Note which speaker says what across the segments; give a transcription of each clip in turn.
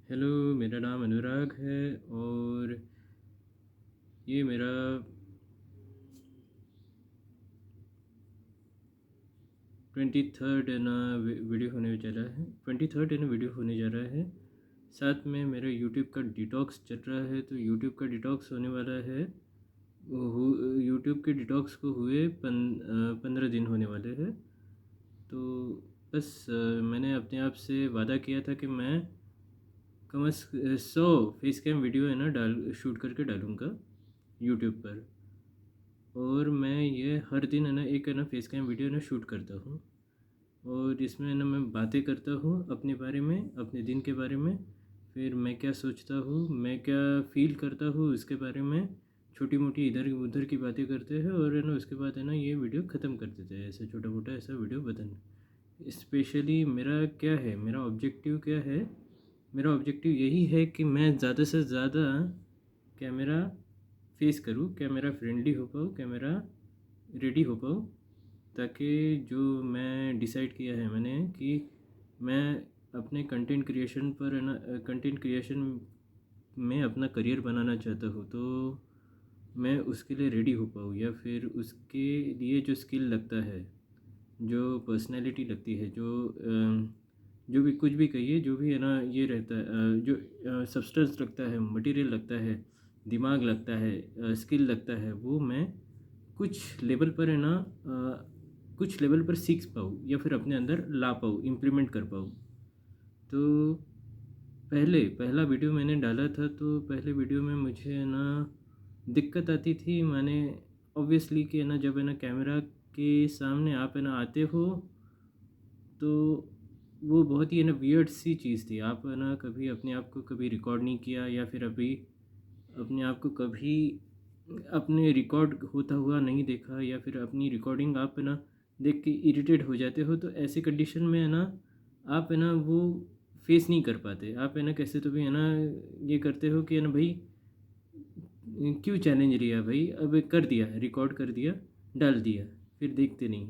Speaker 1: Hello, मेरा नाम अनुराग है और ये मेरा 23rd है ना वीडियो होने जा रहा है। 23rd है ना वीडियो होने जा रहा है। साथ में मेरा यूट्यूब का डिटॉक्स चल रहा है, तो यूट्यूब का डिटॉक्स होने वाला है। यूट्यूब के डिटॉक्स को हुए 15 दिन होने वाले हैं। तो बस मैंने अपने आप से वादा किया था कि मैं कम अज़ 100 फेस कैम वीडियो है ना शूट करके डालूँगा यूट्यूब पर। और मैं ये हर दिन है ना एक है ना फेस कैम वीडियो है ना शूट करता हूँ। और इसमें है ना मैं बातें करता हूँ अपने बारे में, अपने दिन के बारे में। फिर मैं क्या सोचता हूँ, मैं क्या फ़ील करता हूँ उसके बारे में। छोटी मोटी इधर उधर की बातें करते हैं और है ना उसके बाद है ना ये वीडियो ख़त्म कर देते हैं। ऐसा छोटा मोटा ऐसा वीडियो बताना। स्पेशली मेरा क्या है, मेरा ऑब्जेक्टिव क्या है। मेरा ऑब्जेक्टिव यही है कि मैं ज़्यादा से ज़्यादा कैमरा फेस करूँ, कैमरा फ्रेंडली हो पाऊँ, कैमरा रेडी हो पाऊँ, ताकि जो मैं डिसाइड किया है मैंने कि मैं अपने कंटेंट क्रिएशन पर है ना कंटेंट क्रिएशन में अपना करियर बनाना चाहता हूँ। तो मैं उसके लिए रेडी हो पाऊँ, या फिर उसके लिए जो स्किल लगता है, जो पर्सनैलिटी लगती है, जो भी कुछ भी कहिए, जो भी है ना ये रहता है, जो सब्सटेंस लगता है, मटेरियल लगता है, दिमाग लगता है, स्किल लगता है, वो मैं कुछ लेवल पर है ना कुछ लेवल पर सीख पाऊँ या फिर अपने अंदर ला पाऊँ, इम्प्लीमेंट कर पाऊँ। तो पहला वीडियो मैंने डाला था, तो पहले वीडियो में मुझे है ना दिक्कत आती थी। मैंने ऑब्वियसली कि है ना जब है ना कैमरा के सामने आप है ना आते हो, तो वो बहुत ही है ना वियर्ड सी चीज़ थी। आप है ना कभी अपने आप को कभी रिकॉर्ड नहीं किया, या फिर अभी अपने आप को कभी अपने रिकॉर्ड होता हुआ नहीं देखा, या फिर अपनी रिकॉर्डिंग आप है ना देख के इरिटेट हो जाते हो। तो ऐसे कंडीशन में है ना आप है ना वो फेस नहीं कर पाते। आप है ना कैसे तो भी है ना ये करते हो कि है ना भाई क्यों चैलेंज लिया भाई, अब कर दिया, रिकॉर्ड कर दिया, डाल दिया, फिर देखते नहीं।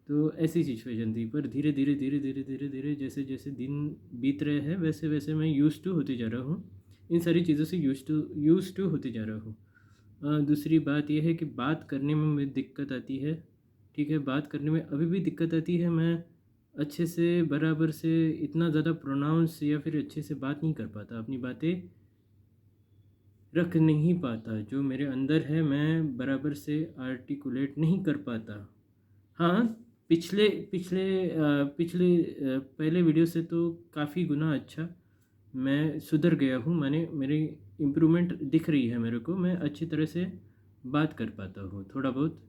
Speaker 1: तो ऐसी सिचुएशन थी। पर धीरे धीरे धीरे धीरे धीरे धीरे जैसे जैसे दिन बीत रहे हैं, वैसे वैसे मैं यूज़ टू होते जा रहा हूँ। इन सारी चीज़ों से यूज़ टू होते जा रहा हूँ। दूसरी बात यह है कि बात करने में मुझे दिक्कत आती है। ठीक है, बात करने में अभी भी दिक्कत आती है। मैं अच्छे से बराबर से इतना ज़्यादा प्रोनाउंस या फिर अच्छे से बात नहीं कर पाता, अपनी बातें रख नहीं पाता। जो मेरे अंदर है मैं बराबर से आर्टिकुलेट नहीं कर पाता। हाँ, पिछले पिछले पिछले पहले वीडियो से तो काफ़ी गुना अच्छा मैं सुधर गया हूँ। मेरी इम्प्रूवमेंट दिख रही है मेरे को। मैं अच्छी तरह से बात कर पाता हूँ, थोड़ा बहुत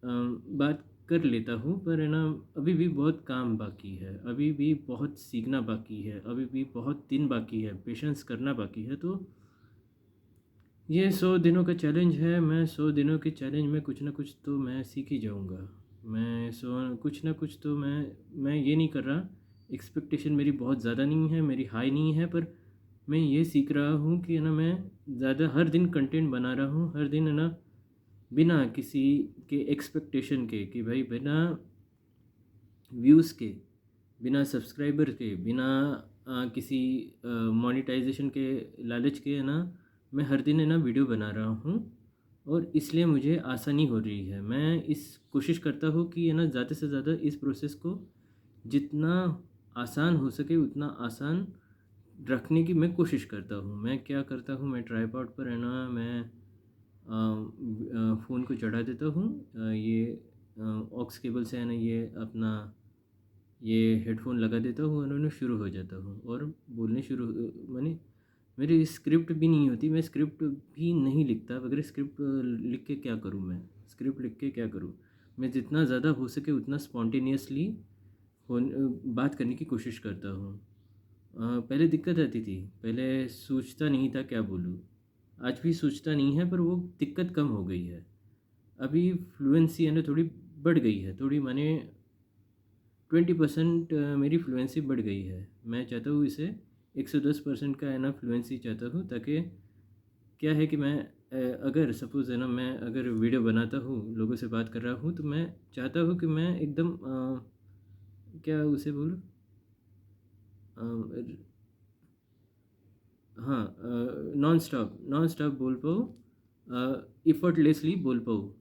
Speaker 1: बात कर लेता हूँ। पर है ना अभी भी बहुत काम बाकी है, अभी भी बहुत सीखना बाकी है, अभी भी बहुत दिन बाकी है, पेशेंस करना बाकी है। तो ये 100 दिनों का चैलेंज है। मैं 100 दिनों के चैलेंज में कुछ ना कुछ तो मैं सीख ही जाऊँगा। मैं सो कुछ ना कुछ तो मैं ये नहीं कर रहा। एक्सपेक्टेशन मेरी बहुत ज़्यादा नहीं है, मेरी हाई नहीं है। पर मैं ये सीख रहा हूँ कि है ना मैं ज़्यादा हर दिन कंटेंट बना रहा हूँ, हर दिन है ना बिना किसी के एक्सपेक्टेशन के, कि भाई बिना व्यूज़ के, बिना सब्सक्राइबर के, बिना किसी मोनेटाइजेशन के लालच के है ना मैं हर दिन है ना वीडियो बना रहा हूँ। और इसलिए मुझे आसानी हो रही है। मैं इस कोशिश करता हूँ कि है ना ज़्यादा से ज़्यादा इस प्रोसेस को जितना आसान हो सके उतना आसान रखने की मैं कोशिश करता हूँ। मैं क्या करता हूँ, मैं ट्राइपॉड पर है ना मैं फ़ोन को चढ़ा देता हूँ। ये ऑक्स केबल से है ना ये अपना ये हेडफोन लगा देता हूँ और उन्हें शुरू हो जाता हूँ और बोलने शुरू। मैंने मेरी स्क्रिप्ट भी नहीं होती, मैं स्क्रिप्ट भी नहीं लिखता। अगर स्क्रिप्ट लिख के क्या करूँ, मैं स्क्रिप्ट लिख के क्या करूँ। मैं जितना ज़्यादा हो सके उतना स्पॉन्टेनियसली हो बात करने की कोशिश करता हूँ। पहले दिक्कत आती थी, पहले सोचता नहीं था क्या बोलूँ। आज भी सोचता नहीं है, पर वो दिक्कत कम हो गई है। अभी फ्लुएंसी है ना थोड़ी बढ़ गई है, थोड़ी माने 20% मेरी फ्लुएंसी बढ़ गई है। मैं चाहता हूँ इसे 110% का है ना फ्लुएंसी चाहता हूँ, ताकि क्या है कि मैं अगर सपोज़ है ना मैं अगर वीडियो बनाता हूँ, लोगों से बात कर रहा हूँ, तो मैं चाहता हूँ कि मैं एकदम क्या उसे बोलूँ, हाँ, नॉन स्टॉप बोल पाऊँ, एफर्टलेसली बोल पाऊँ,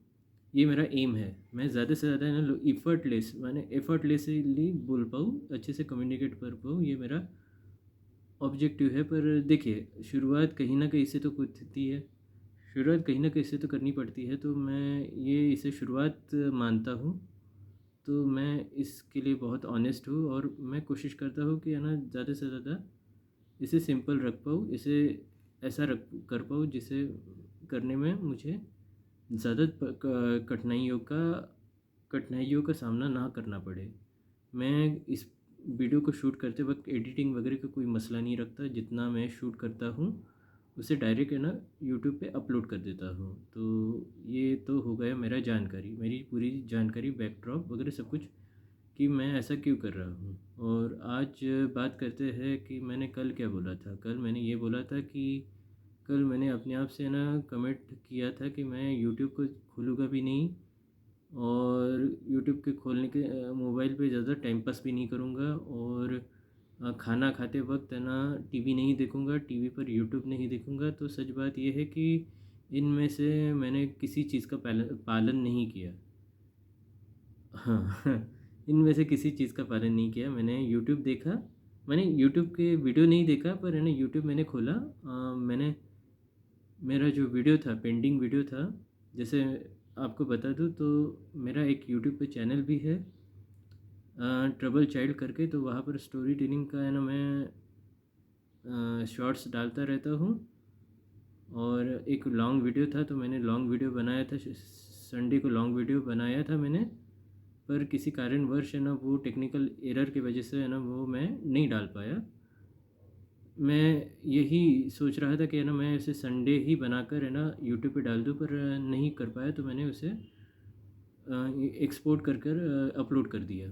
Speaker 1: ये मेरा एम है। मैं ज़्यादा से ज़्यादा है ना एफर्टलेस माने एफर्टलेसली बोल पाऊँ, अच्छे से कम्युनिकेट कर पाऊँ, ये मेरा ऑब्जेक्टिव है। पर देखिए, शुरुआत कहीं न कहीं से तो होती है, शुरुआत कहीं न कहीं से तो करनी पड़ती है, तो मैं ये इसे शुरुआत मानता हूँ। तो मैं इसके लिए बहुत ऑनेस्ट हूँ और मैं कोशिश करता हूँ कि है ना ज़्यादा से ज़्यादा इसे सिंपल रख पाऊँ, इसे ऐसा रख कर पाऊँ जिसे करने में मुझे ज़्यादा कठिनाइयों का सामना ना करना पड़े। मैं इस वीडियो को शूट करते वक्त एडिटिंग वगैरह का कोई मसला नहीं रखता, जितना मैं शूट करता हूँ उसे डायरेक्ट है ना यूट्यूब पे अपलोड कर देता हूँ। तो ये तो हो गया मेरा जानकारी, मेरी पूरी जानकारी, बैकड्रॉप वगैरह सब कुछ, कि मैं ऐसा क्यों कर रहा हूँ। और आज बात करते हैं कि मैंने कल क्या बोला था। कल मैंने ये बोला था कि कल मैंने अपने आप से ना कमिट किया था कि मैं यूट्यूब को खोलूँगा भी नहीं, और यूट्यूब के खोलने के मोबाइल पे ज़्यादा टाइम पास भी नहीं करूँगा, और खाना खाते वक्त है ना टीवी नहीं देखूँगा, टीवी पर यूट्यूब नहीं देखूँगा। तो सच बात यह है कि इनमें से मैंने किसी चीज़ का पालन नहीं किया। हाँ, इनमें से किसी चीज़ का पालन नहीं किया। मैंने यूट्यूब देखा, मैंने यूट्यूब के वीडियो नहीं देखा, पर है ना यूट्यूब मैंने खोला। मैंने मेरा जो वीडियो था, पेंटिंग वीडियो था, जैसे आपको बता दूँ तो मेरा एक यूट्यूब पे चैनल भी है, ट्रबल चाइल्ड करके। तो वहाँ पर स्टोरी टेलिंग का है ना मैं शॉर्ट्स डालता रहता हूँ। और एक लॉन्ग वीडियो था, तो मैंने लॉन्ग वीडियो बनाया था, संडे को लॉन्ग वीडियो बनाया था मैंने। पर किसी कारणवश है ना वो टेक्निकल एरर की वजह से है ना वो मैं नहीं डाल पाया। मैं यही सोच रहा था कि है ना मैं इसे संडे ही बनाकर है ना यूट्यूब पे डाल दूँ, पर नहीं कर पाया। तो मैंने उसे एक्सपोर्ट कर अपलोड कर दिया।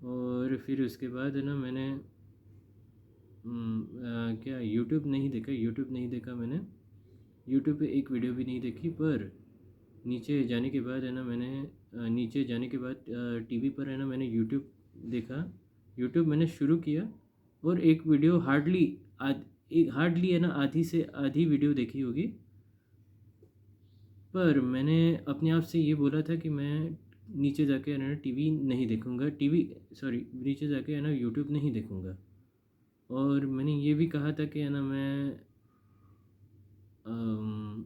Speaker 1: और फिर उसके बाद है ना मैंने क्या यूट्यूब नहीं देखा मैंने, यूट्यूब पे एक वीडियो भी नहीं देखी। पर नीचे जाने के बाद है ना मैंने नीचे जाने के बाद टीवी पर है ना मैंने यूट्यूब देखा। यूट्यूब मैंने शुरू किया, और एक वीडियो हार्डली है ना आधी से आधी वीडियो देखी होगी। पर मैंने अपने आप से ये बोला था कि मैं नीचे जाके है ना टीवी नहीं देखूँगा, नीचे जाके है ना यूट्यूब नहीं देखूँगा। और मैंने ये भी कहा था कि है ना अम,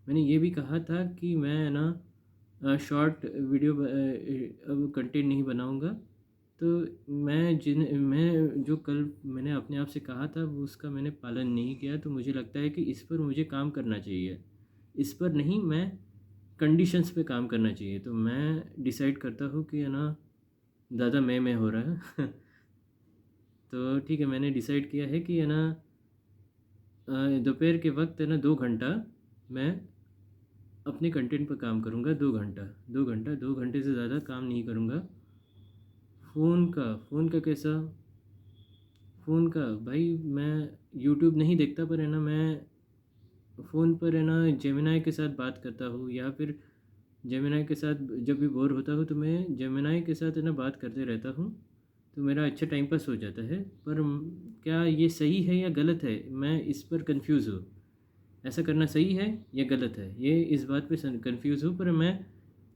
Speaker 1: मैंने ये भी कहा था कि मैं ना शॉर्ट वीडियो अब कंटेंट नहीं बनाऊँगा। तो मैं जो कल मैंने अपने आप से कहा था वो उसका मैंने पालन नहीं किया। तो मुझे लगता है कि इस पर मुझे काम करना चाहिए। इस पर नहीं, मैं कंडीशंस पे काम करना चाहिए। तो मैं डिसाइड करता हूँ कि है ना ज़्यादा मैं हो रहा है। तो ठीक है, मैंने डिसाइड किया है कि है ना दोपहर के वक्त है ना 2 घंटा मैं अपने कंटेंट पर काम करूँगा। 2 घंटे से ज़्यादा काम नहीं करूँगा। फ़ोन का कैसा? फ़ोन का भाई, मैं यूट्यूब नहीं देखता, पर है ना मैं फ़ोन पर है ना जेमिनाई के साथ बात करता हूँ, या फिर जेमिनाई के साथ जब भी बोर होता हूँ तो मैं जेमिनाई के साथ है ना बात करते रहता हूँ। तो मेरा अच्छा टाइम पास हो जाता है। पर क्या ये सही है या गलत है, मैं इस पर कंफ्यूज हूँ। ऐसा करना सही है या गलत है, ये इस बात पे कंफ्यूज हूँ। पर मैं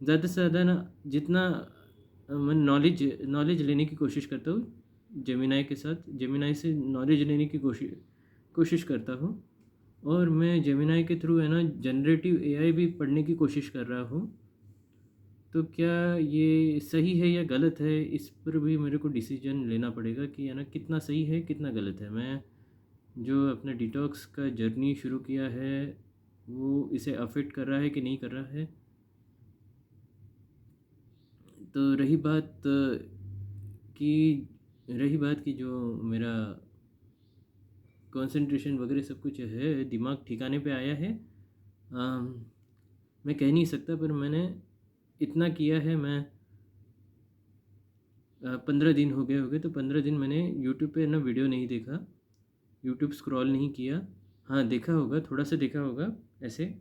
Speaker 1: ज़्यादा से ज़्यादा ना जितना मैं नॉलेज लेने की कोशिश करता हूँ जेमिनाई से नॉलेज लेने की कोशिश करता हूँ। और मैं जेमिनाई के थ्रू है ना जनरेटिव एआई भी पढ़ने की कोशिश कर रहा हूँ। तो क्या ये सही है या गलत है, इस पर भी मेरे को डिसीजन लेना पड़ेगा कि है ना कितना सही है कितना गलत है। मैं जो अपना डिटॉक्स का जर्नी शुरू किया है वो इसे अफेक्ट कर रहा है कि नहीं कर रहा है। तो की रही बात की जो मेरा कंसंट्रेशन वगैरह सब कुछ है, दिमाग ठिकाने पे आया है। मैं कह नहीं सकता, पर मैंने इतना किया है। मैं 15 दिन हो गए तो 15 दिन मैंने यूट्यूब पे ना वीडियो नहीं देखा, यूट्यूब स्क्रॉल नहीं किया। हाँ, देखा होगा, थोड़ा सा देखा होगा ऐसे,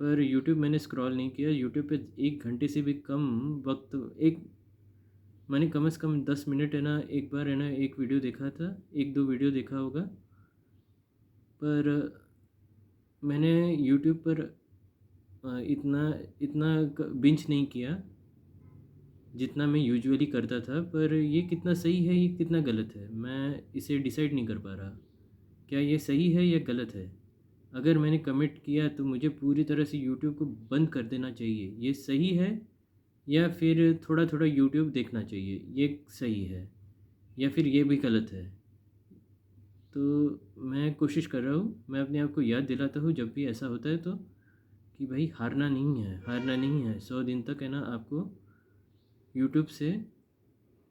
Speaker 1: पर यूट्यूब मैंने स्क्रॉल नहीं किया। यूट्यूब पे 1 घंटे से भी कम वक्त, एक मैंने कम से कम 10 मिनट है ना एक बार है ना एक वीडियो देखा था, 1-2 वीडियो देखा होगा। पर मैंने यूट्यूब पर इतना इतना बिंज नहीं किया जितना मैं यूजुअली करता था। पर ये कितना सही है, ये कितना गलत है, मैं इसे डिसाइड नहीं कर पा रहा। क्या ये सही है या गलत है? अगर मैंने कमिट किया तो मुझे पूरी तरह से यूट्यूब को बंद कर देना चाहिए, ये सही है? या फिर थोड़ा थोड़ा यूट्यूब देखना चाहिए, ये सही है? या फिर ये भी गलत है? तो मैं कोशिश कर रहा हूँ, मैं अपने आप को याद दिलाता हूँ जब भी ऐसा होता है तो, कि भाई हारना नहीं है, हारना नहीं है। 100 दिन तक है ना आपको यूट्यूब से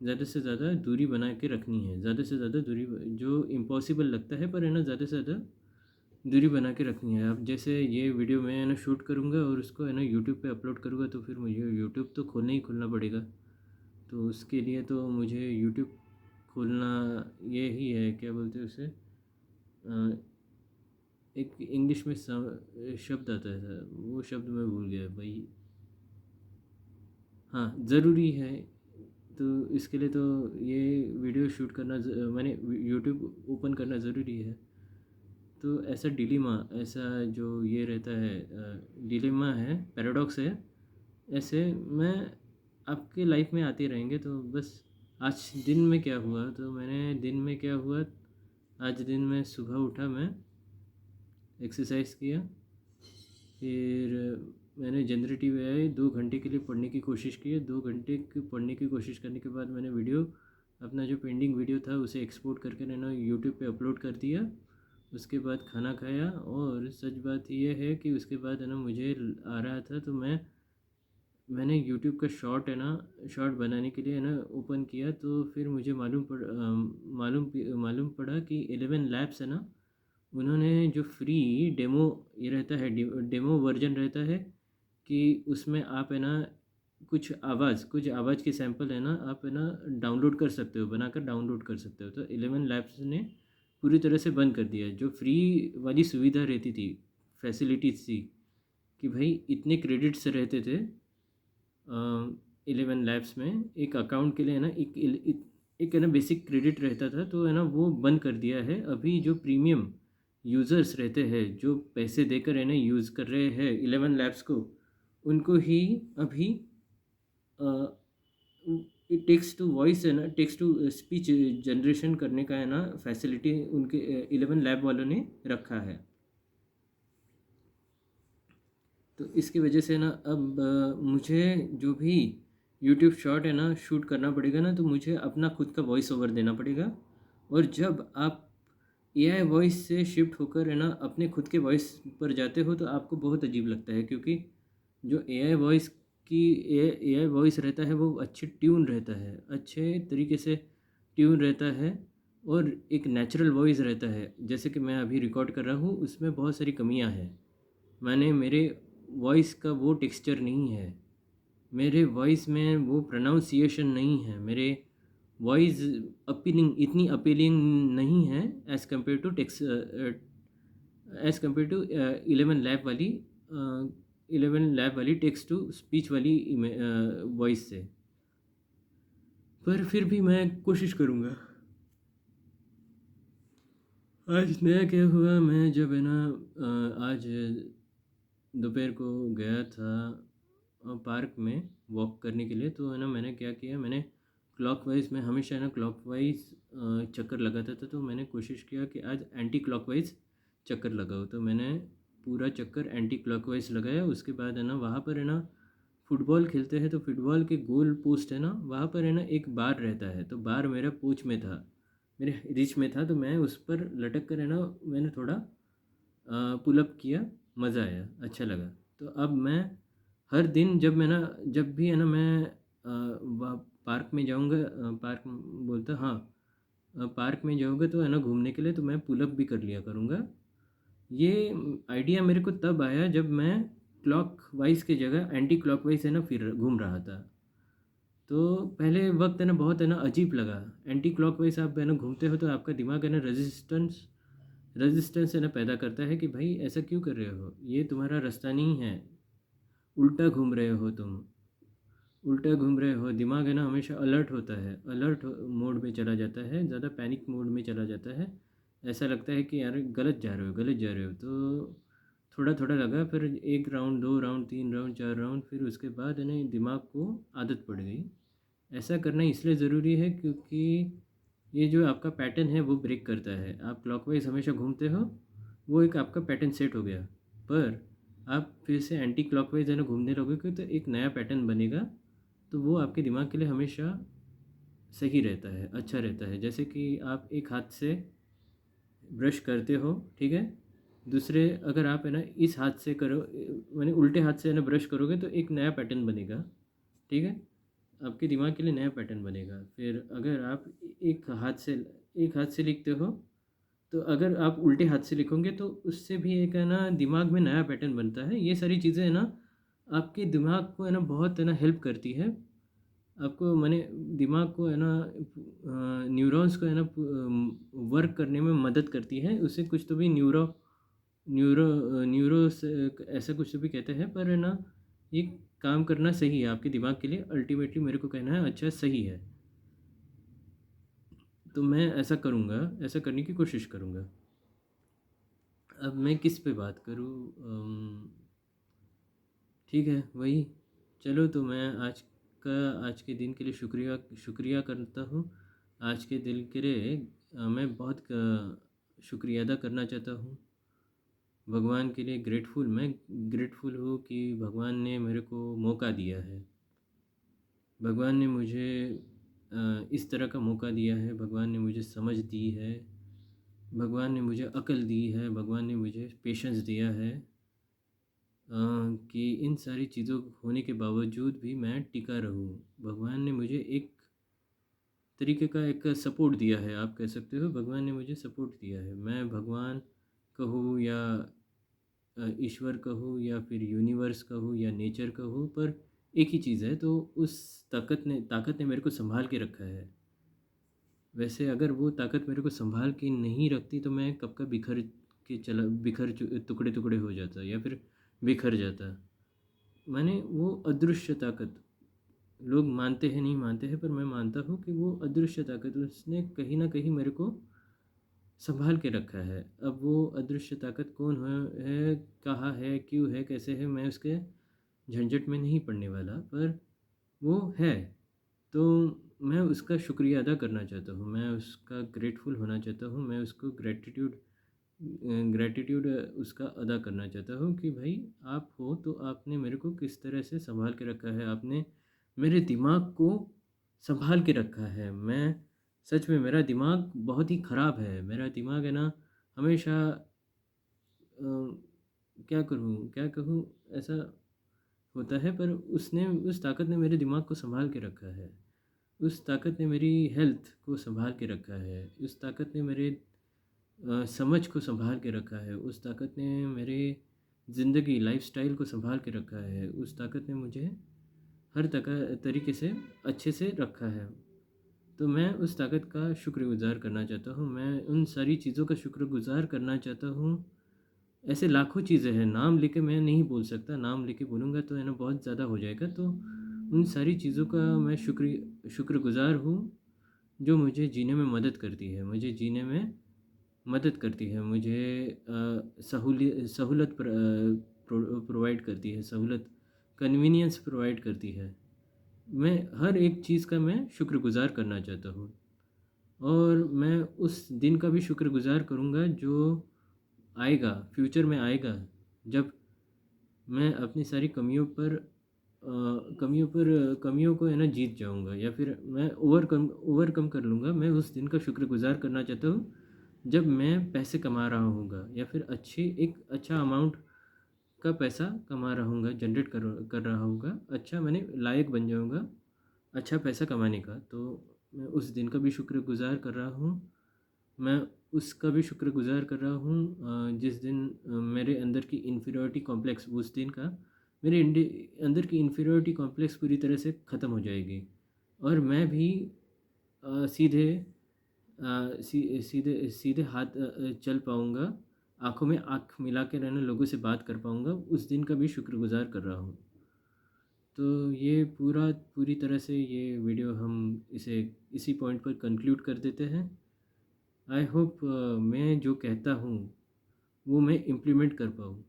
Speaker 1: ज़्यादा दूरी बना के रखनी है। ज़्यादा से ज़्यादा दूरी, जो इम्पॉसिबल लगता है पर है ना, ज़्यादा से ज़्यादा दूरी बना के रखनी है। अब जैसे ये वीडियो मैं है ना शूट करूँगा और उसको है ना यूट्यूब पे अपलोड करूँगा, तो फिर मुझे यूट्यूब तो खोलना ही खोलना पड़ेगा। तो उसके लिए तो मुझे यूट्यूब खोलना, ये ही है, क्या बोलते हैं उसे, एक इंग्लिश में शब्द आता है, वो शब्द मैं भूल गया भाई। हाँ, ज़रूरी है। तो इसके लिए तो ये वीडियो शूट करना मैंने यूट्यूब ओपन करना ज़रूरी है। तो ऐसा डिलेमा, ऐसा जो ये रहता है, डिलेमा है, पैराडॉक्स है, ऐसे मैं आपके लाइफ में आते रहेंगे। तो बस आज दिन में क्या हुआ, तो मैंने दिन में क्या हुआ, आज दिन में सुबह उठा, मैं एक्सरसाइज किया, फिर मैंने जनरेटिव एआई 2 घंटे के लिए पढ़ने की कोशिश की। 2 घंटे की पढ़ने की कोशिश करने के बाद मैंने वीडियो, अपना जो पेंडिंग वीडियो था उसे एक्सपोर्ट करके मैंने यूट्यूब पे अपलोड कर दिया। उसके बाद खाना खाया, और सच बात यह है कि उसके बाद है ना मुझे आ रहा था, तो मैंने यूट्यूब का शॉर्ट है ना, शॉर्ट बनाने के लिए है ना ओपन किया। तो फिर मुझे मालूम पड़ा कि 11 लैब्स है ना, उन्होंने जो फ्री डेमो, ये रहता है डेमो वर्जन रहता है, कि उसमें आप है ना कुछ आवाज़ के सैंपल है ना, आप है ना डाउनलोड कर सकते हो, बनाकर डाउनलोड कर सकते हो। तो 11 लैब्स ने पूरी तरह से बंद कर दिया है। जो फ्री वाली सुविधा रहती थी, फैसिलिटीज थी, कि भाई इतने क्रेडिट्स रहते थे 11 लैब्स में, एक अकाउंट के लिए है ना, एक है ना बेसिक क्रेडिट रहता था, तो है ना वो बंद कर दिया है। अभी जो प्रीमियम यूज़र्स रहते हैं, जो पैसे देकर है ना यूज़ कर रहे हैं 11 लैब्स को, उनको ही अभी टेक्स्ट टू वॉइस है ना, टेक्स्ट टू स्पीच जनरेशन करने का है ना फैसिलिटी उनके 11 लैब वालों ने रखा है। तो इसकी वजह से ना अब मुझे जो भी यूट्यूब शॉर्ट है ना शूट करना पड़ेगा ना, तो मुझे अपना खुद का वॉइस ओवर देना पड़ेगा। और जब आप एआई वॉइस से शिफ्ट होकर है ना अपने खुद के वॉइस पर जाते हो, तो आपको बहुत अजीब लगता है, क्योंकि जो एआई वॉइस रहता है वो अच्छे ट्यून रहता है, अच्छे तरीके से ट्यून रहता है, और एक नेचुरल वॉइस रहता है। जैसे कि मैं अभी रिकॉर्ड कर रहा हूँ, उसमें बहुत सारी कमियाँ हैं। मेरे वॉइस का वो टेक्सचर नहीं है, मेरे वॉइस में वो प्रोनाउंसिएशन नहीं है, मेरे वॉइस अपीलिंग, इतनी अपीलिंग नहीं है एज़ कम्पेयर टू 11 लैब वाली टेक्स्ट टू स्पीच वाली वॉइस से। पर फिर भी मैं कोशिश करूँगा। आज नया क्या हुआ, मैं जब है ना आज दोपहर को गया था पार्क में वॉक करने के लिए, तो है ना मैंने क्या किया, मैंने क्लॉकवाइज, मैं हमेशा है ना क्लॉकवाइज चक्कर लगाता था। तो मैंने कोशिश किया कि आज एंटी क्लॉकवाइज चक्कर लगाऊँ। तो मैंने पूरा चक्कर एंटी क्लॉकवाइज लगाया। उसके बाद है ना वहाँ पर है ना फुटबॉल खेलते हैं, तो फुटबॉल के गोल पोस्ट है ना, वहाँ पर है ना एक बार रहता है। तो बार मेरा पूंछ में था, मेरे रिच में था, तो मैं उस पर लटक कर है ना मैंने थोड़ा पुलअप किया, मज़ा आया, अच्छा लगा। तो अब मैं हर दिन जब भी है ना मैं वहाँ पार्क में जाऊँगा, पार्क बोलता हाँ, पार्क में जाऊँगा तो है ना घूमने के लिए, तो मैं पुलअप भी कर लिया करूँगा। ये आइडिया मेरे को तब आया जब मैं क्लॉक वाइज की जगह एंटी क्लॉक वाइज है ना फिर घूम रहा था। तो पहले वक्त है ना बहुत है ना अजीब लगा। एंटी क्लॉकवाइज आप है ना घूमते हो, तो आपका दिमाग है ना रेजिस्टेंस है ना पैदा करता है कि भाई ऐसा क्यों कर रहे हो, ये तुम्हारा रास्ता नहीं है, उल्टा घूम रहे हो तुम। उल्टा घूम रहे हो, दिमाग है ना हमेशा अलर्ट होता है, अलर्ट मोड में चला जाता है, ज़्यादा पैनिक मोड में चला जाता है। ऐसा लगता है कि यार गलत जा रहे हो, गलत जा रहे हो। तो थोड़ा थोड़ा लगा, फिर 1 राउंड, 2 राउंड, 3 राउंड, 4 राउंड, फिर उसके बाद है ना दिमाग को आदत पड़ गई। ऐसा करना इसलिए ज़रूरी है क्योंकि ये जो आपका पैटर्न है वो ब्रेक करता है। आप क्लॉकवाइज हमेशा घूमते हो, वो एक आपका पैटर्न सेट हो गया। पर आप फिर से एंटी क्लॉकवाइज है ना घूमने लगोगे तो एक नया पैटर्न बनेगा। तो वो आपके दिमाग के लिए हमेशा सही रहता है, अच्छा रहता है। जैसे कि आप एक हाथ से ब्रश करते हो, ठीक है, दूसरे अगर आप है ना इस हाथ से करो, माने उल्टे हाथ से है ना ब्रश करोगे तो एक नया पैटर्न बनेगा, ठीक है, आपके दिमाग के लिए नया पैटर्न बनेगा। फिर अगर आप एक हाथ से एक हाथ से लिखते हो, तो अगर आप उल्टे हाथ से लिखोगे तो उससे भी एक है ना दिमाग में नया पैटर्न बनता है। ये सारी चीज़ें है ना आपके दिमाग को है ना बहुत है ना हेल्प करती है। आपको माने दिमाग को है ना न्यूरॉन्स को है ना वर्क करने में मदद करती है। उसे कुछ तो भी न्यूरो न्यूरो से ऐसा कुछ तो भी कहते हैं, पर है ना ये काम करना सही है आपके दिमाग के लिए। अल्टीमेटली मेरे को कहना है अच्छा सही है। तो मैं ऐसा करूँगा, ऐसा करने की कोशिश करूँगा। अब मैं किस पे बात करूँ? ठीक है, वही। चलो, तो मैं आज के दिन के लिए शुक्रिया करता हूँ। आज के दिन के लिए मैं बहुत शुक्रिया अदा करना चाहता हूँ। भगवान के लिए मैं ग्रेटफुल हूँ कि भगवान ने मेरे को मौका दिया है। भगवान ने मुझे इस तरह का मौका दिया है, भगवान ने मुझे समझ दी है, भगवान ने मुझे अक्ल दी है, भगवान ने मुझे पेशेंस दिया है, कि इन सारी चीज़ों होने के बावजूद भी मैं टिका रहूँ। भगवान ने मुझे एक तरीके का एक सपोर्ट दिया है, आप कह सकते हो भगवान ने मुझे सपोर्ट दिया है। मैं भगवान कहूँ या ईश्वर कहूँ या फिर यूनिवर्स कहूँ या नेचर कहूँ, पर एक ही चीज़ है। तो उस ताकत ने मेरे को संभाल के रखा है। वैसे अगर वो ताकत मेरे को संभाल के नहीं रखती तो मैं कब का बिखर टुकड़े टुकड़े हो जाता या फिर बिखर जाता। मैंने वो अदृश्य ताकत, लोग मानते हैं नहीं मानते हैं, पर मैं मानता हूँ कि वो अदृश्य ताकत उसने कहीं ना कहीं मेरे को संभाल के रखा है। अब वो अदृश्य ताकत कौन है, कहाँ है, क्यों है, कैसे है, मैं उसके झंझट में नहीं पड़ने वाला, पर वो है। तो मैं उसका शुक्रिया अदा करना चाहता हूँ, मैं उसका ग्रेटफुल होना चाहता हूँ, मैं उसको ग्रैटिट्यूड उसका अदा करना चाहता हूँ कि भाई आप हो तो आपने मेरे को किस तरह से संभाल के रखा है, आपने मेरे दिमाग को संभाल के रखा है। मैं सच में, मेरा दिमाग बहुत ही ख़राब है, मेरा दिमाग है ना हमेशा क्या करूँ क्या कहूँ, ऐसा होता है। पर उसने उस ताकत ने मेरे दिमाग को संभाल के रखा है, उस ताकत ने मेरी हेल्थ को संभाल के रखा है, उस ताकत ने मेरे समझ को संभाल के रखा है, उस ताकत ने मेरे ज़िंदगी लाइफस्टाइल को संभाल के रखा है, उस ताकत ने मुझे हर तरीके से अच्छे से रखा है। तो मैं उस ताकत का शुक्रगुज़ार करना चाहता हूँ, मैं उन सारी चीज़ों का शुक्रगुज़ार करना चाहता हूँ। ऐसे लाखों चीज़ें हैं, नाम लेके मैं नहीं बोल सकता, नाम लेके बोलूँगा तो है ना बहुत ज़्यादा हो जाएगा। तो उन सारी चीज़ों का मैं शुक्रगुज़ार हूँ जो मुझे जीने में मदद करती है, मुझे जीने में मदद करती है, मुझे सहूलत प्रोवाइड करती है, कन्वीनियंस प्रोवाइड करती है। मैं हर एक चीज़ का मैं शुक्रगुज़ार करना चाहता हूँ, और मैं उस दिन का भी शुक्रगुज़ार करूँगा जो आएगा, फ्यूचर में आएगा, जब मैं अपनी सारी कमियों को है ना जीत जाऊँगा, या फिर मैं ओवरकम कर लूँगा। मैं उस दिन का शुक्रगुज़ार करना चाहता हूँ जब मैं पैसे कमा रहा होऊँगा, या फिर एक अच्छा अमाउंट का पैसा कमा रहा हूँगा, जनरेट कर रहा होगा, अच्छा मैंने लायक बन जाऊँगा अच्छा पैसा कमाने का। तो मैं उस दिन का भी शुक्रगुज़ार कर रहा हूँ, मैं उसका भी शुक्रगुज़ार कर रहा हूँ जिस दिन मेरे अंदर की इन्फीरियॉरिटी कॉम्प्लेक्स, उस दिन का अंदर की इन्फीरियॉरिटी कॉम्प्लेक्स पूरी तरह से ख़त्म हो जाएगी, और मैं भी सीधे सीधे हाथ चल पाऊँगा, आँखों में आँख मिला के रहना, लोगों से बात कर पाऊँगा। उस दिन का भी शुक्रगुज़ार कर रहा हूँ। तो ये पूरी तरह से ये वीडियो हम इसे इसी पॉइंट पर कंक्लूड कर देते हैं। आई होप मैं जो कहता हूँ वो मैं इम्प्लीमेंट कर पाऊँ।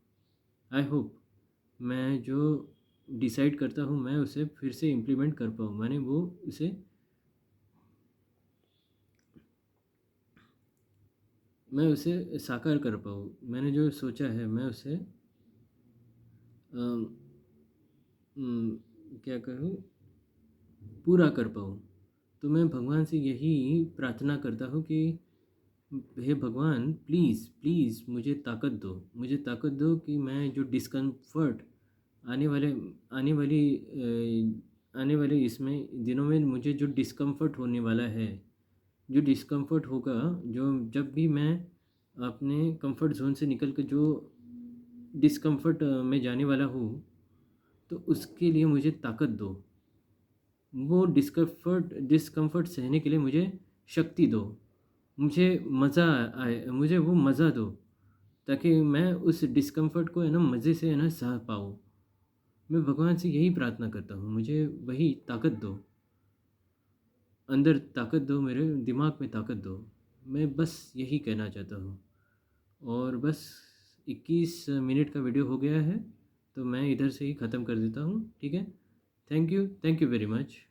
Speaker 1: आई होप मैं जो डिसाइड करता हूँ मैं उसे फिर से इम्प्लीमेंट कर पाऊँ, मैंने वो उसे मैं उसे साकार कर पाऊँ। मैंने जो सोचा है मैं उसे अम, क्या करूँ, पूरा कर पाऊँ। तो मैं भगवान से यही प्रार्थना करता हूँ कि हे भगवान, प्लीज़ प्लीज़ मुझे ताकत दो, मुझे ताकत दो कि मैं जो डिस्कम्फर्ट आने वाले आने वाली आने वाले इसमें दिनों में मुझे जो डिस्कम्फर्ट होने वाला है, जो डिस्कम्फर्ट होगा, जो जब भी मैं अपने कंफर्ट जोन से निकल कर जो डिस्कम्फर्ट में जाने वाला हूँ, तो उसके लिए मुझे ताकत दो। वो डिस्कम्फर्ट सहने के लिए मुझे शक्ति दो। मुझे मज़ा आए, मुझे वो मज़ा दो, ताकि मैं उस डिस्कम्फर्ट को है ना मज़े से है ना सह पाऊँ। मैं भगवान से यही प्रार्थना करता हूँ, मुझे वही ताकत दो, अंदर ताकत दो, मेरे दिमाग में ताकत दो। मैं बस यही कहना चाहता हूँ। और बस 21 मिनट का वीडियो हो गया है, तो मैं इधर से ही ख़त्म कर देता हूँ, ठीक है। Thank you very much.